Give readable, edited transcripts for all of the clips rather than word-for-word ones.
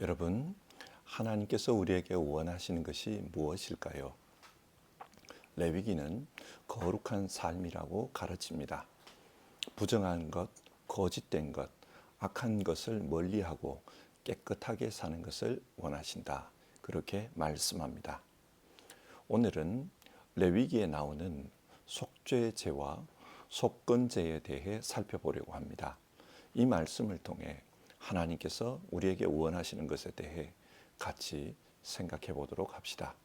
여러분, 하나님께서 우리에게 원하시는 것이 무엇일까요? 레위기는 거룩한 삶이라고 가르칩니다. 부정한 것, 거짓된 것, 악한 것을 멀리하고 깨끗하게 사는 것을 원하신다. 그렇게 말씀합니다. 오늘은 레위기에 나오는 속죄제와 속건제에 대해 살펴보려고 합니다. 이 말씀을 통해 하나님께서 우리에게 원하시는 것에 대해 같이 생각해 보도록 합시다.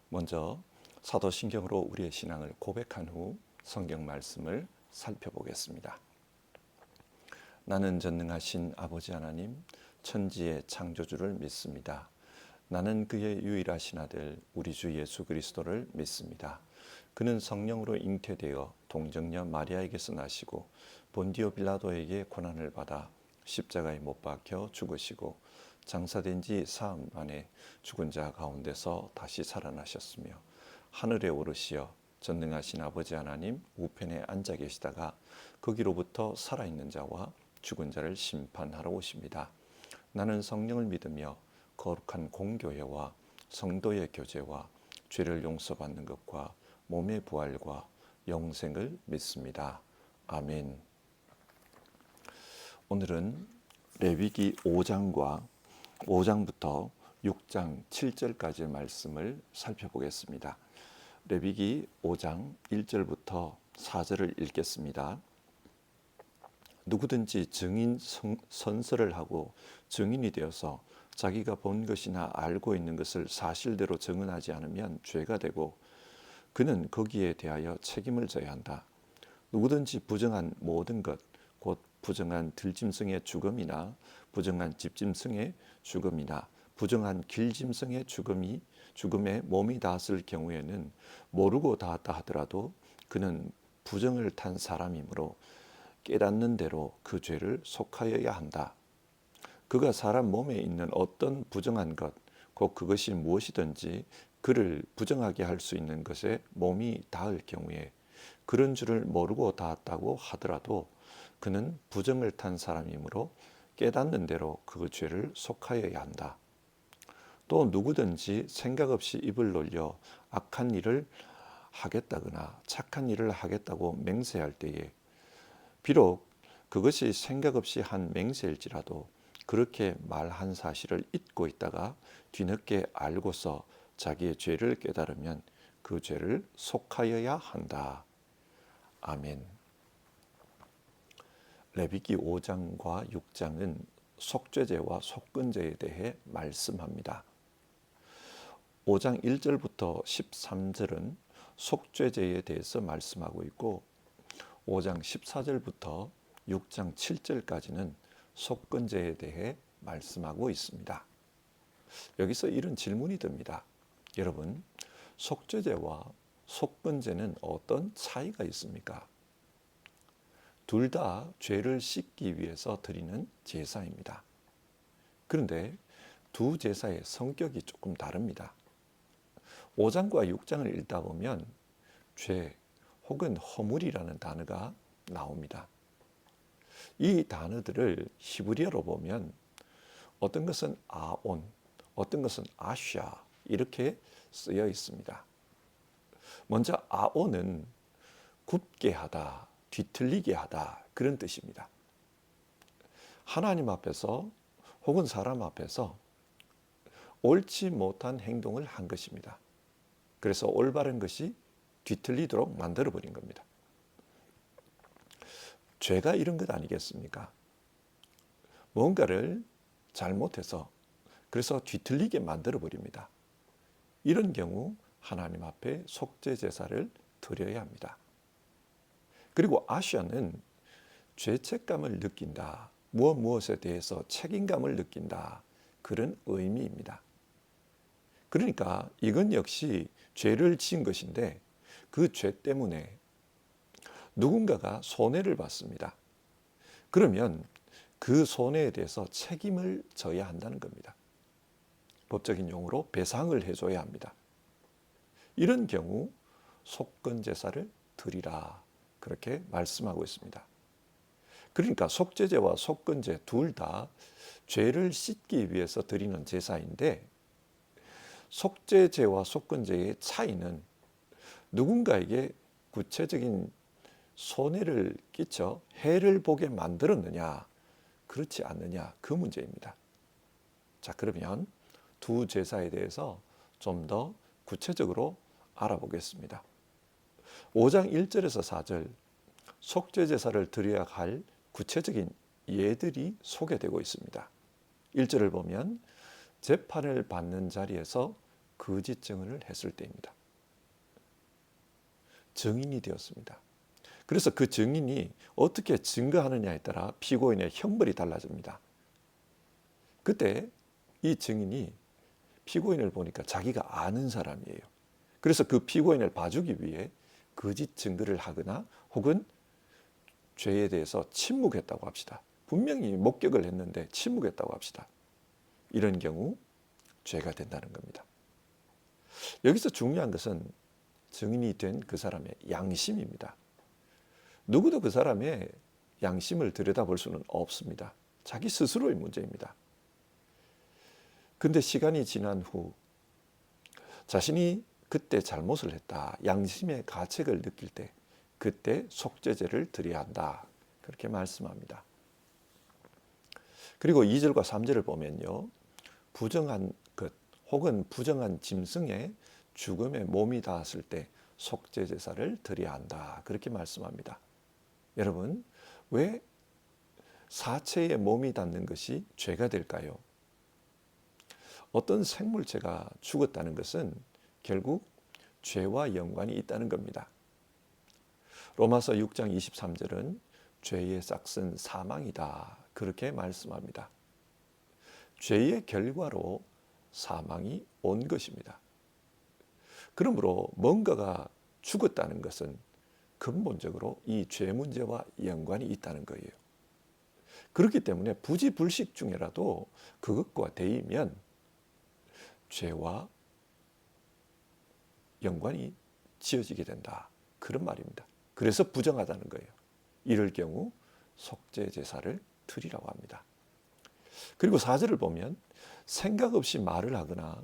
먼저 사도신경으로 우리의 신앙을 고백한 후 성경 말씀을 살펴보겠습니다. 나는 전능하신 아버지 하나님, 천지의 창조주를 믿습니다. 나는 그의 유일하신 아들 우리 주 예수 그리스도를 믿습니다. 그는 성령으로 잉태되어 동정녀 마리아에게서 나시고 본디오 빌라도에게 고난을 받아 십자가에 못 박혀 죽으시고 장사된 지 사흘 만에 죽은 자 가운데서 다시 살아나셨으며 하늘에 오르시어 전능하신 아버지 하나님 우편에 앉아 계시다가 거기로부터 살아있는 자와 죽은 자를 심판하러 오십니다. 나는 성령을 믿으며 거룩한 공교회와 성도의 교제와 죄를 용서받는 것과 몸의 부활과 영생을 믿습니다. 아멘. 오늘은 레위기 5장과 5장부터 6장 7절까지의 말씀을 살펴보겠습니다. 레위기 5장 1절부터 4절을 읽겠습니다. 누구든지 증인 선서를 하고 증인이 되어서 자기가 본 것이나 알고 있는 것을 사실대로 증언하지 않으면 죄가 되고 그는 거기에 대하여 책임을 져야 한다. 누구든지 부정한 모든 것, 곧 부정한 들짐승의 죽음이나 부정한 집짐승의 죽음이나 부정한 길짐승의 죽음에 몸이 닿았을 경우에는 모르고 닿았다 하더라도 그는 부정을 탄 사람이므로 깨닫는 대로 그 죄를 속하여야 한다. 그가 사람 몸에 있는 어떤 부정한 것, 곧 그것이 무엇이든지 그를 부정하게 할 수 있는 것에 몸이 닿을 경우에 그런 줄을 모르고 닿았다고 하더라도 그는 부정을 탄 사람이므로 깨닫는 대로 그 죄를 속하여야 한다. 또 누구든지 생각 없이 입을 놀려 악한 일을 하겠다거나 착한 일을 하겠다고 맹세할 때에 비록 그것이 생각 없이 한 맹세일지라도 그렇게 말한 사실을 잊고 있다가 뒤늦게 알고서 자기의 죄를 깨달으면 그 죄를 속하여야 한다. 아멘. 레위기 5장과 6장은 속죄제와 속건제에 대해 말씀합니다. 5장 1절부터 13절은 속죄제에 대해서 말씀하고 있고 5장 14절부터 6장 7절까지는 속건제에 대해 말씀하고 있습니다. 여기서 이런 질문이 듭니다. 여러분, 속죄제와 속건제는 어떤 차이가 있습니까? 둘 다 죄를 씻기 위해서 드리는 제사입니다. 그런데 두 제사의 성격이 조금 다릅니다. 5장과 6장을 읽다 보면 죄 혹은 허물이라는 단어가 나옵니다. 이 단어들을 히브리어로 보면 어떤 것은 아온, 어떤 것은 아샤 이렇게 쓰여 있습니다. 먼저 아온은 굽게 하다, 뒤틀리게 하다 그런 뜻입니다. 하나님 앞에서 혹은 사람 앞에서 옳지 못한 행동을 한 것입니다. 그래서 올바른 것이 뒤틀리도록 만들어버린 겁니다. 죄가 이런 것 아니겠습니까? 뭔가를 잘못해서 그래서 뒤틀리게 만들어버립니다. 이런 경우 하나님 앞에 속죄 제사를 드려야 합니다. 그리고 아샤는 죄책감을 느낀다. 무엇에 대해서 책임감을 느낀다. 그런 의미입니다. 그러니까 이건 역시 죄를 지은 것인데 그 죄 때문에 누군가가 손해를 받습니다. 그러면 그 손해에 대해서 책임을 져야 한다는 겁니다. 법적인 용어로 배상을 해줘야 합니다. 이런 경우 속건 제사를 드리라 그렇게 말씀하고 있습니다. 그러니까 속죄제와 속건제 둘 다 죄를 씻기 위해서 드리는 제사인데 속죄제와 속건제의 차이는 누군가에게 구체적인 손해를 끼쳐 해를 보게 만들었느냐 그렇지 않느냐 그 문제입니다. 자, 그러면 두 제사에 대해서 좀 더 구체적으로 알아보겠습니다. 5장 1절에서 4절 속죄제사를 드려야 할 구체적인 예들이 소개되고 있습니다. 1절을 보면 재판을 받는 자리에서 거짓 증언을 했을 때입니다. 증인이 되었습니다. 그래서 그 증인이 어떻게 증거하느냐에 따라 피고인의 형벌이 달라집니다. 그때 이 증인이 피고인을 보니까 자기가 아는 사람이에요. 그래서 그 피고인을 봐주기 위해 거짓 증거를 하거나 혹은 죄에 대해서 침묵했다고 합시다. 분명히 목격을 했는데 침묵했다고 합시다. 이런 경우 죄가 된다는 겁니다. 여기서 중요한 것은 증인이 된 그 사람의 양심입니다. 누구도 그 사람의 양심을 들여다볼 수는 없습니다. 자기 스스로의 문제입니다. 근데 시간이 지난 후 자신이 그때 잘못을 했다, 양심의 가책을 느낄 때 그때 속죄제를 드려야 한다, 그렇게 말씀합니다. 그리고 2절과 3절을 보면요, 부정한 것 혹은 부정한 짐승의 죽음에 몸이 닿았을 때 속죄제사를 드려야 한다, 그렇게 말씀합니다. 여러분, 왜 사체에 몸이 닿는 것이 죄가 될까요? 어떤 생물체가 죽었다는 것은 결국 죄와 연관이 있다는 겁니다. 로마서 6장 23절은 죄의 싹은 사망이다, 그렇게 말씀합니다. 죄의 결과로 사망이 온 것입니다. 그러므로 뭔가가 죽었다는 것은 근본적으로 이 죄 문제와 연관이 있다는 거예요. 그렇기 때문에 부지불식 중에라도 그것과 대이면 죄와 연관이 지어지게 된다, 그런 말입니다. 그래서 부정하다는 거예요. 이럴 경우 속죄제사를 드리라고 합니다. 그리고 4절을 보면 생각 없이 말을 하거나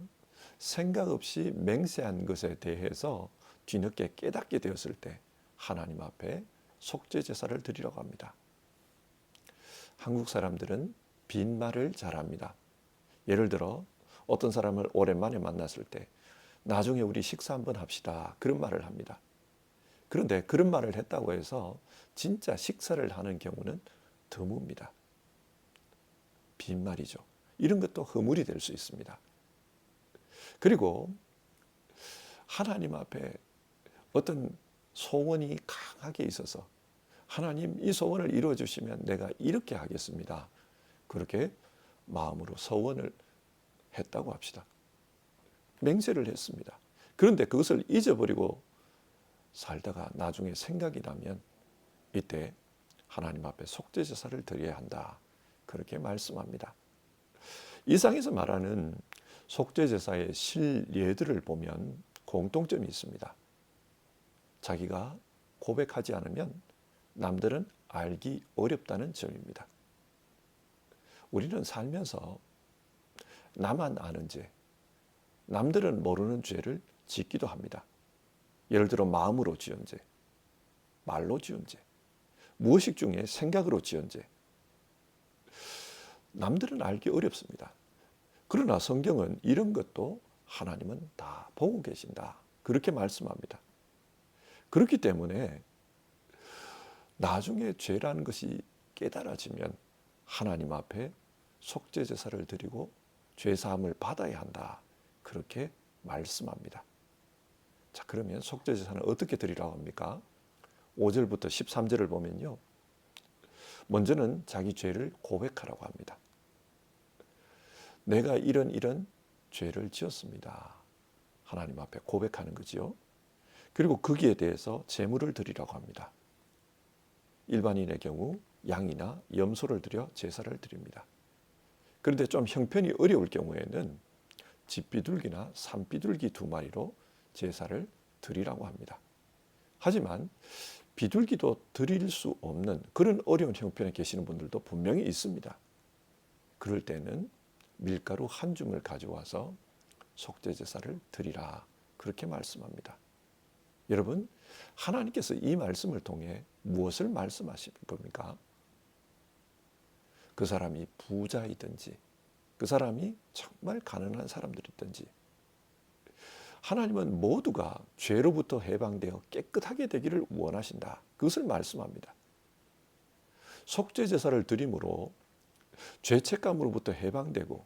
생각 없이 맹세한 것에 대해서 뒤늦게 깨닫게 되었을 때 하나님 앞에 속죄제사를 드리라고 합니다. 한국 사람들은 빈말을 잘합니다. 예를 들어 어떤 사람을 오랜만에 만났을 때 나중에 우리 식사 한번 합시다, 그런 말을 합니다. 그런데 그런 말을 했다고 해서 진짜 식사를 하는 경우는 드뭅니다. 빈말이죠. 이런 것도 허물이 될 수 있습니다. 그리고 하나님 앞에 어떤 소원이 강하게 있어서 하나님, 이 소원을 이루어 주시면 내가 이렇게 하겠습니다, 그렇게 마음으로 소원을 했다고 합시다. 맹세를 했습니다. 그런데 그것을 잊어버리고 살다가 나중에 생각이 나면 이때 하나님 앞에 속죄제사를 드려야 한다, 그렇게 말씀합니다. 이상에서 말하는 속죄제사의 실예들을 보면 공통점이 있습니다. 자기가 고백하지 않으면 남들은 알기 어렵다는 점입니다. 우리는 살면서 나만 아는 죄, 남들은 모르는 죄를 짓기도 합니다. 예를 들어 마음으로 지은 죄, 말로 지은 죄, 무의식 중에 생각으로 지은 죄. 남들은 알기 어렵습니다. 그러나 성경은 이런 것도 하나님은 다 보고 계신다, 그렇게 말씀합니다. 그렇기 때문에 나중에 죄라는 것이 깨달아지면 하나님 앞에 속죄제사를 드리고 죄사함을 받아야 한다, 그렇게 말씀합니다. 자, 그러면 속죄제사는 어떻게 드리라고 합니까? 5절부터 13절을 보면요, 먼저는 자기 죄를 고백하라고 합니다. 내가 이런 죄를 지었습니다, 하나님 앞에 고백하는 거지요. 그리고 거기에 대해서 제물을 드리라고 합니다. 일반인의 경우 양이나 염소를 드려 제사를 드립니다. 그런데 좀 형편이 어려울 경우에는 집비둘기나 산비둘기 2마리로 제사를 드리라고 합니다. 하지만 비둘기도 드릴 수 없는 그런 어려운 형편에 계시는 분들도 분명히 있습니다. 그럴 때는 밀가루 한 줌을 가져와서 속죄제사를 드리라. 그렇게 말씀합니다. 여러분, 하나님께서 이 말씀을 통해 무엇을 말씀하신 겁니까? 그 사람이 부자이든지 그 사람이 정말 가난한 사람들이든지 하나님은 모두가 죄로부터 해방되어 깨끗하게 되기를 원하신다. 그것을 말씀합니다. 속죄제사를 드림으로 죄책감으로부터 해방되고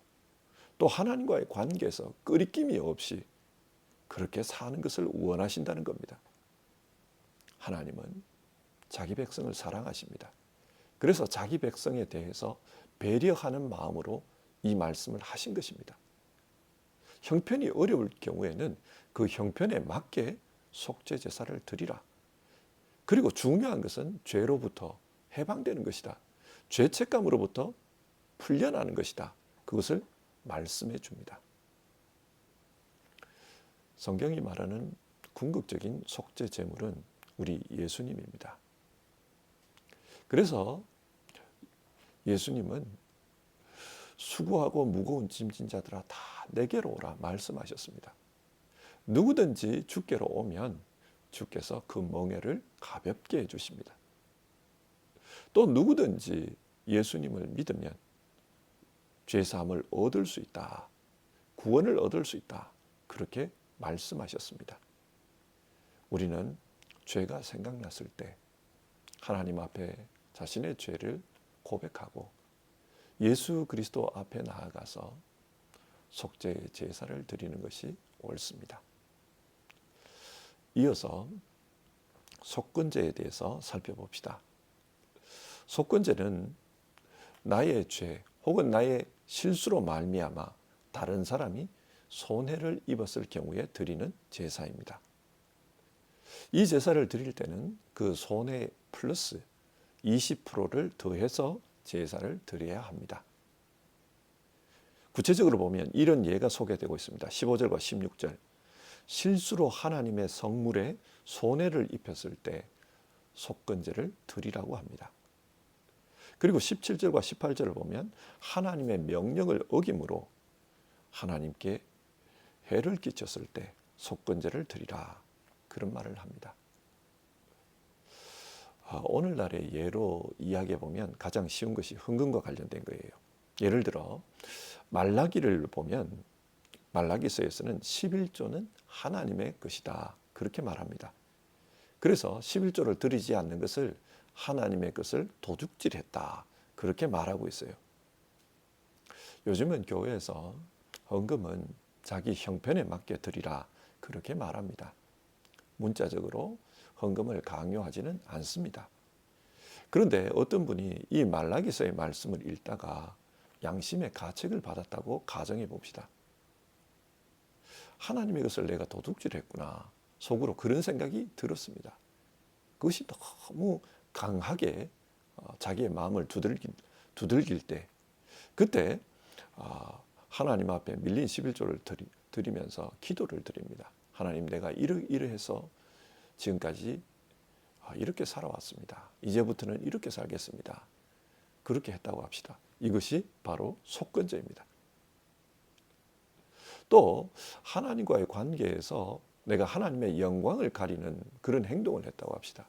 또 하나님과의 관계에서 끄리낌이 없이 그렇게 사는 것을 원하신다는 겁니다. 하나님은 자기 백성을 사랑하십니다. 그래서 자기 백성에 대해서 배려하는 마음으로 이 말씀을 하신 것입니다. 형편이 어려울 경우에는 그 형편에 맞게 속죄제사를 드리라. 그리고 중요한 것은 죄로부터 해방되는 것이다. 죄책감으로부터 풀려나는 것이다. 그것을 말씀해 줍니다. 성경이 말하는 궁극적인 속죄 제물은 우리 예수님입니다. 그래서 예수님은 수고하고 무거운 짐진 자들아 다 내게로 오라 말씀하셨습니다. 누구든지 주께로 오면 주께서 그 멍에를 가볍게 해주십니다. 또 누구든지 예수님을 믿으면 죄사함을 얻을 수 있다. 구원을 얻을 수 있다. 그렇게 말씀하셨습니다. 우리는 죄가 생각났을 때 하나님 앞에 자신의 죄를 고백하고 예수 그리스도 앞에 나아가서 속죄 제사를 드리는 것이 옳습니다. 이어서 속건제에 대해서 살펴봅시다. 속건제는 나의 죄 혹은 나의 실수로 말미암아 다른 사람이 손해를 입었을 경우에 드리는 제사입니다. 이 제사를 드릴 때는 그 손해 플러스 20%를 더해서 제사를 드려야 합니다. 구체적으로 보면 이런 예가 소개되고 있습니다. 15절과 16절. 실수로 하나님의 성물에 손해를 입혔을 때 속건제를 드리라고 합니다. 그리고 17절과 18절을 보면 하나님의 명령을 어김으로 하나님께 해를 끼쳤을 때 속건제를 드리라. 그런 말을 합니다. 오늘날의 예로 이야기해 보면 가장 쉬운 것이 헌금과 관련된 거예요. 예를 들어 말라기를 보면 말라기서에서는 11조는 하나님의 것이다. 그렇게 말합니다. 그래서 11조를 드리지 않는 것을 하나님의 것을 도둑질했다. 그렇게 말하고 있어요. 요즘은 교회에서 헌금은 자기 형편에 맞게 드리라. 그렇게 말합니다. 문자적으로 헌금을 강요하지는 않습니다. 그런데 어떤 분이 이 말라기서의 말씀을 읽다가 양심의 가책을 받았다고 가정해 봅시다. 하나님의 것을 내가 도둑질했구나. 속으로 그런 생각이 들었습니다. 그것이 너무 강하게 자기의 마음을 두들길 때 그때 하나님 앞에 밀린 11조를 드리면서 기도를 드립니다. 하나님, 내가 이러해서 지금까지 이렇게 살아왔습니다. 이제부터는 이렇게 살겠습니다. 그렇게 했다고 합시다. 이것이 바로 속건제입니다. 또 하나님과의 관계에서 내가 하나님의 영광을 가리는 그런 행동을 했다고 합시다.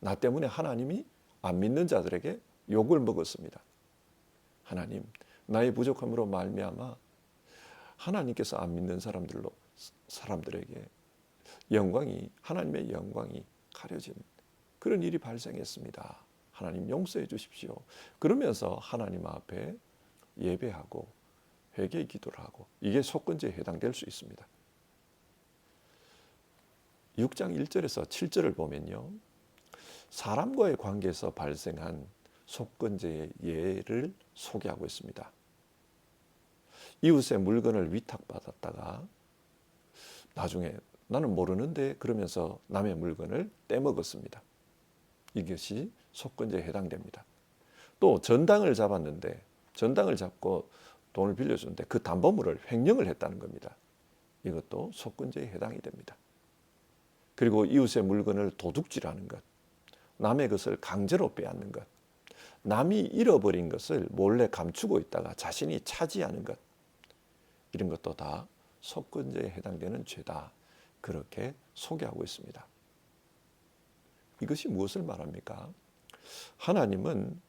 나 때문에 하나님이 안 믿는 자들에게 욕을 먹었습니다. 하나님, 나의 부족함으로 말미암아 하나님께서 안 믿는 사람들에게 하나님의 영광이 가려진 그런 일이 발생했습니다. 하나님 용서해 주십시오. 그러면서 하나님 앞에 예배하고 회개 기도를 하고 이게 속건제에 해당될 수 있습니다. 6장 1절에서 7절을 보면요. 사람과의 관계에서 발생한 속건제의 예를 소개하고 있습니다. 이웃의 물건을 위탁받았다가 나중에 나는 모르는데 그러면서 남의 물건을 떼먹었습니다. 이것이 속건제에 해당됩니다. 또 전당을 잡았는데 전당을 잡고 돈을 빌려주는데 그 담보물을 횡령을 했다는 겁니다. 이것도 속건제에 해당이 됩니다. 그리고 이웃의 물건을 도둑질하는 것, 남의 것을 강제로 빼앗는 것, 남이 잃어버린 것을 몰래 감추고 있다가 자신이 차지하는 것, 이런 것도 다 속건제에 해당되는 죄다. 그렇게 소개하고 있습니다. 이것이 무엇을 말합니까? 하나님은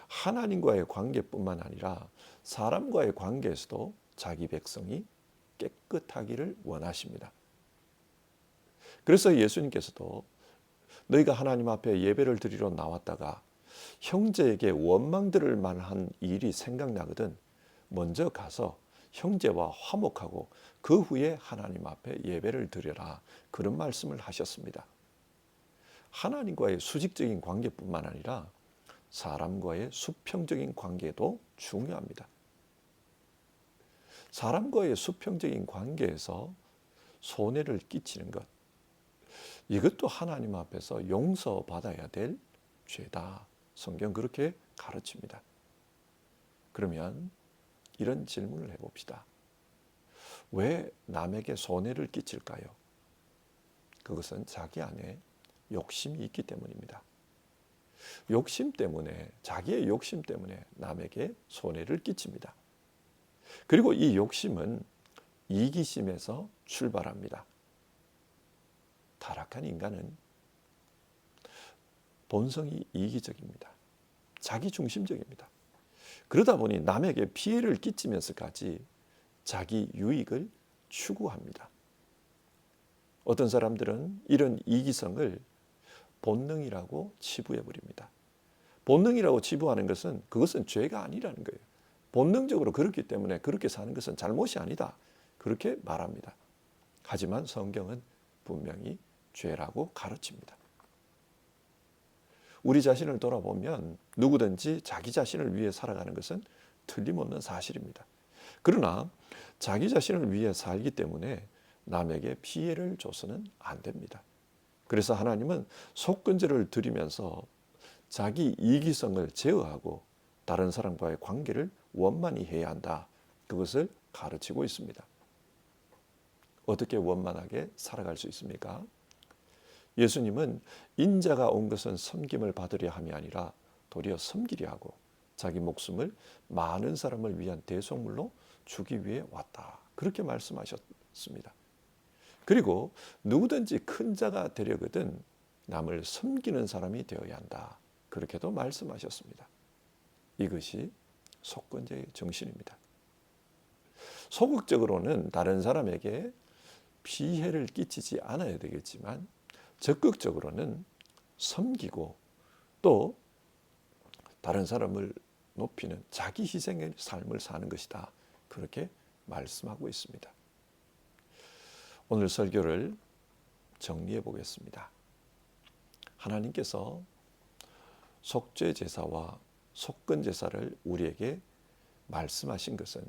하나님과의 관계뿐만 아니라 사람과의 관계에서도 자기 백성이 깨끗하기를 원하십니다. 그래서 예수님께서도 너희가 하나님 앞에 예배를 드리러 나왔다가 형제에게 원망 들을 만한 일이 생각나거든 먼저 가서 형제와 화목하고 그 후에 하나님 앞에 예배를 드려라. 그런 말씀을 하셨습니다. 하나님과의 수직적인 관계뿐만 아니라 사람과의 수평적인 관계도 중요합니다. 사람과의 수평적인 관계에서 손해를 끼치는 것, 이것도 하나님 앞에서 용서받아야 될 죄다. 성경 그렇게 가르칩니다. 그러면 이런 질문을 해봅시다. 왜 남에게 손해를 끼칠까요? 그것은 자기 안에 욕심이 있기 때문입니다. 욕심 때문에, 자기의 욕심 때문에 남에게 손해를 끼칩니다. 그리고 이 욕심은 이기심에서 출발합니다. 타락한 인간은 본성이 이기적입니다. 자기중심적입니다. 그러다 보니 남에게 피해를 끼치면서까지 자기 유익을 추구합니다. 어떤 사람들은 이런 이기성을 본능이라고 치부해버립니다. 본능이라고 치부하는 것은 그것은 죄가 아니라는 거예요. 본능적으로 그렇기 때문에 그렇게 사는 것은 잘못이 아니다. 그렇게 말합니다. 하지만 성경은 분명히 죄라고 가르칩니다. 우리 자신을 돌아보면 누구든지 자기 자신을 위해 살아가는 것은 틀림없는 사실입니다. 그러나 자기 자신을 위해 살기 때문에 남에게 피해를 줘서는 안 됩니다. 그래서 하나님은 속건제를 드리면서 자기 이기성을 제어하고 다른 사람과의 관계를 원만히 해야 한다. 그것을 가르치고 있습니다. 어떻게 원만하게 살아갈 수 있습니까? 예수님은 인자가 온 것은 섬김을 받으려 함이 아니라 도리어 섬기려 하고 자기 목숨을 많은 사람을 위한 대속물로 주기 위해 왔다. 그렇게 말씀하셨습니다. 그리고 누구든지 큰 자가 되려거든 남을 섬기는 사람이 되어야 한다. 그렇게도 말씀하셨습니다. 이것이 속건제의 정신입니다. 소극적으로는 다른 사람에게 피해를 끼치지 않아야 되겠지만 적극적으로는 섬기고 또 다른 사람을 높이는 자기 희생의 삶을 사는 것이다. 그렇게 말씀하고 있습니다. 오늘 설교를 정리해 보겠습니다. 하나님께서 속죄 제사와 속건 제사를 우리에게 말씀하신 것은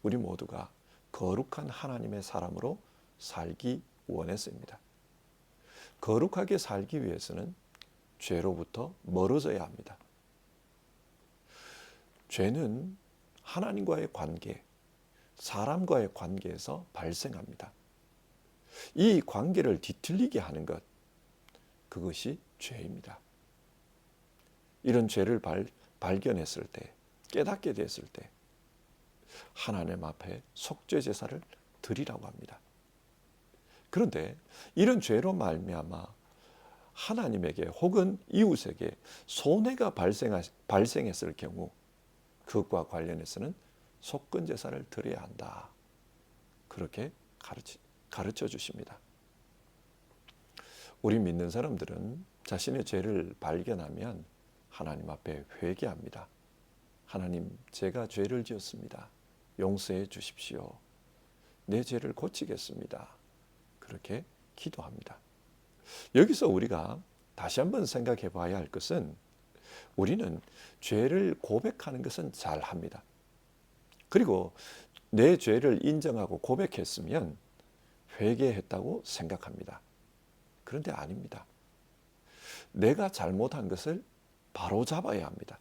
우리 모두가 거룩한 하나님의 사람으로 살기 원해서입니다. 거룩하게 살기 위해서는 죄로부터 멀어져야 합니다. 죄는 하나님과의 관계, 사람과의 관계에서 발생합니다. 이 관계를 뒤틀리게 하는 것, 그것이 죄입니다. 이런 죄를 발견했을 때, 깨닫게 됐을 때 하나님 앞에 속죄 제사를 드리라고 합니다. 그런데 이런 죄로 말미암아 하나님에게 혹은 이웃에게 손해가 발생했을 경우 그것과 관련해서는 속건 제사를 드려야 한다. 그렇게 가르쳐 주십니다. 우리 믿는 사람들은 자신의 죄를 발견하면 하나님 앞에 회개합니다. 하나님, 제가 죄를 지었습니다. 용서해 주십시오. 내 죄를 고치겠습니다. 그렇게 기도합니다. 여기서 우리가 다시 한번 생각해 봐야 할 것은 우리는 죄를 고백하는 것은 잘합니다. 그리고 내 죄를 인정하고 고백했으면 회개했다고 생각합니다. 그런데 아닙니다. 내가 잘못한 것을 바로 잡아야 합니다.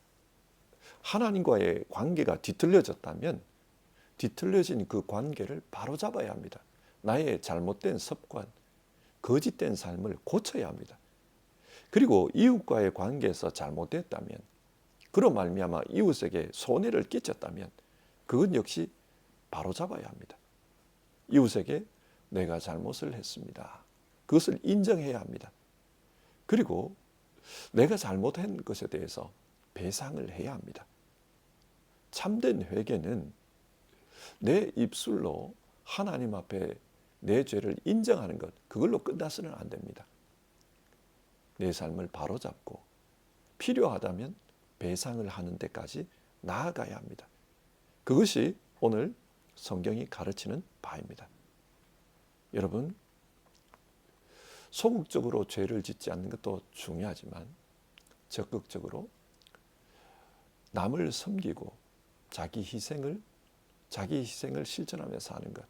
하나님과의 관계가 뒤틀려졌다면 뒤틀려진 그 관계를 바로 잡아야 합니다. 나의 잘못된 습관, 거짓된 삶을 고쳐야 합니다. 그리고 이웃과의 관계에서 잘못됐다면 그로 말미암아 이웃에게 손해를 끼쳤다면 그건 역시 바로잡아야 합니다. 이웃에게 내가 잘못을 했습니다. 그것을 인정해야 합니다. 그리고 내가 잘못한 것에 대해서 배상을 해야 합니다. 참된 회개는 내 입술로 하나님 앞에 내 죄를 인정하는 것, 그걸로 끝나서는 안 됩니다. 내 삶을 바로잡고 필요하다면 배상을 하는 데까지 나아가야 합니다. 그것이 오늘 성경이 가르치는 바입니다. 여러분, 소극적으로 죄를 짓지 않는 것도 중요하지만 적극적으로 남을 섬기고 자기 희생을 실천하며 사는 것,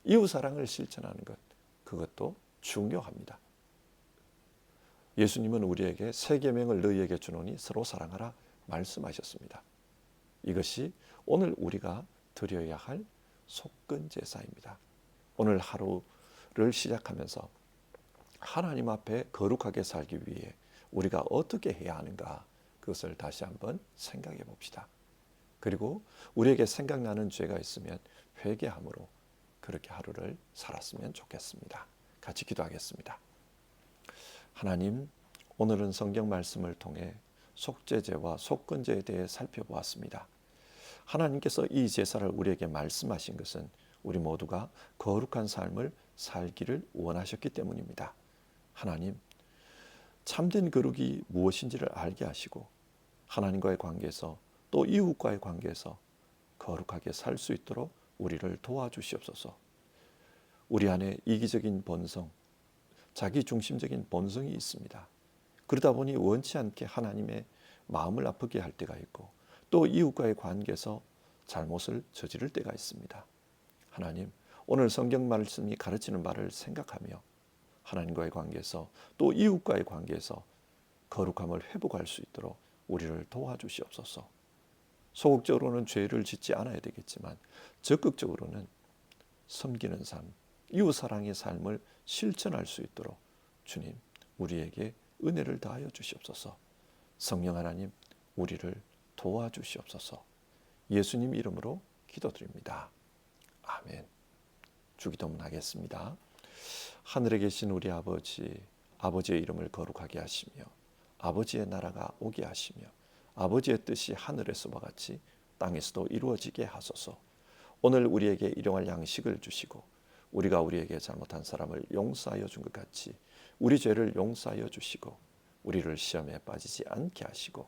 이웃사랑을 실천하는 것, 그것도 중요합니다. 예수님은 우리에게 새 계명을 너희에게 주노니 서로 사랑하라 말씀하셨습니다. 이것이 오늘 우리가 드려야 할 속건 제사입니다. 오늘 하루를 시작하면서 하나님 앞에 거룩하게 살기 위해 우리가 어떻게 해야 하는가, 그것을 다시 한번 생각해 봅시다. 그리고 우리에게 생각나는 죄가 있으면 회개함으로 그렇게 하루를 살았으면 좋겠습니다. 같이 기도하겠습니다. 하나님, 오늘은 성경 말씀을 통해 속죄제와 속건제에 대해 살펴보았습니다. 하나님께서 이 제사를 우리에게 말씀하신 것은 우리 모두가 거룩한 삶을 살기를 원하셨기 때문입니다. 하나님, 참된 거룩이 무엇인지를 알게 하시고 하나님과의 관계에서 또 이웃과의 관계에서 거룩하게 살 수 있도록 우리를 도와주시옵소서. 우리 안에 이기적인 본성, 자기중심적인 본성이 있습니다. 그러다 보니 원치 않게 하나님의 마음을 아프게 할 때가 있고 또 이웃과의 관계에서 잘못을 저지를 때가 있습니다. 하나님, 오늘 성경 말씀이 가르치는 바를 생각하며 하나님과의 관계에서 또 이웃과의 관계에서 거룩함을 회복할 수 있도록 우리를 도와주시옵소서. 소극적으로는 죄를 짓지 않아야 되겠지만 적극적으로는 섬기는 삶, 이웃사랑의 삶을 실천할 수 있도록 주님, 우리에게 은혜를 다하여 주시옵소서. 성령 하나님, 우리를 도와주시옵소서. 예수님 이름으로 기도드립니다. 아멘. 주기도문 하겠습니다. 하늘에 계신 우리 아버지, 아버지의 이름을 거룩하게 하시며 아버지의 나라가 오게 하시며 아버지의 뜻이 하늘에서와 같이 땅에서도 이루어지게 하소서. 오늘 우리에게 일용할 양식을 주시고 우리가 우리에게 잘못한 사람을 용서하여 준 것 같이 우리 죄를 용서하여 주시고 우리를 시험에 빠지지 않게 하시고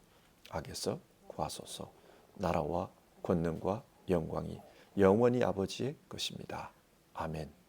악에서 구하소서. 나라와 권능과 영광이 영원히 아버지의 것입니다. 아멘.